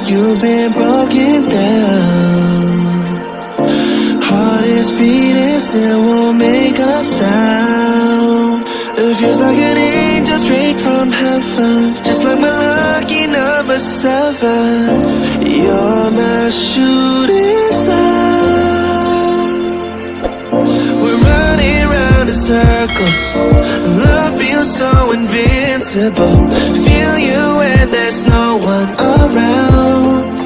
you've been broken down. Heart is beating, still won't make a sound. It feels like an angel straight from heaven, just like my lucky number 7. You're my shooting star. We're running round in circles, love feels so invincible. Feel you when there's no one around.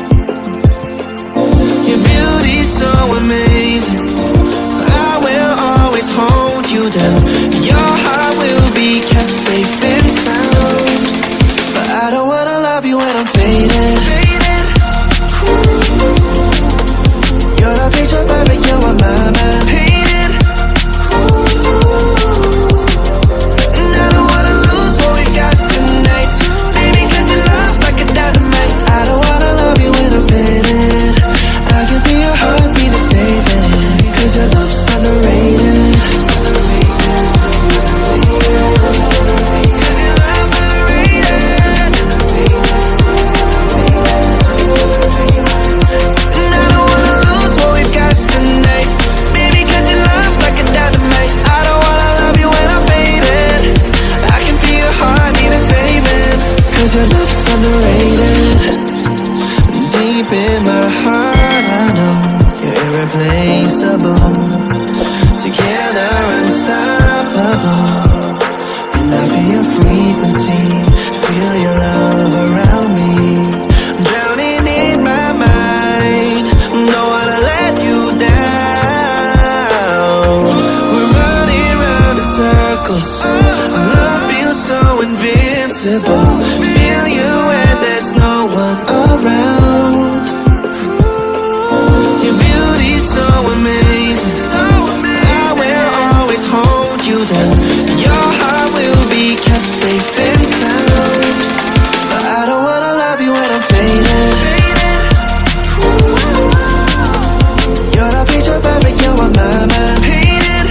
Your beauty's so amazing, I will always hold you down. Your heart will be kept safe and sound. But I don't wanna love you when I'm faded. You're the picture perfect, you're on my mind. Painted. And I don't wanna lose what we've got tonight, baby, cause your love's like a dynamite. I don't wanna love you when I'm faded. I can feel your heartbeat to save it, cause your love's underrated. Your love's underrated. Deep in my heart, I know you're irreplaceable. Together, unstoppable. And I feel your frequency, feel your love around me. I'm drowning in my mind, don't wanna let you down. We're running round in circles, love feels so invincible. Feel you when there's no one around. Your beauty's so amazing, I will always hold you down. Your heart will be kept safe and sound. But I don't wanna love you when I'm faded. You're the picture perfect, you're on my mind. Painted.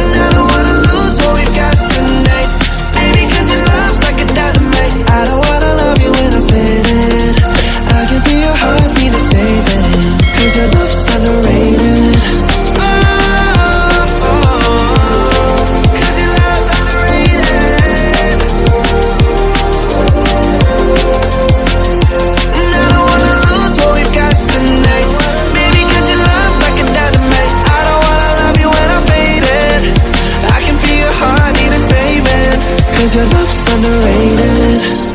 And I don't wanna lose what we've got tonight, baby, cause your love's like a dynamite. I don't wanna love you when I'm faded. I can feel your heartbeat to save it, cause your love's underrated. Cause your love's underrated. And I don't wanna lose what we've got tonight, baby, cause your love's like a dynamite. I don't wanna love you when I'm faded. I can feel your heart need a saving, cause your love's underrated.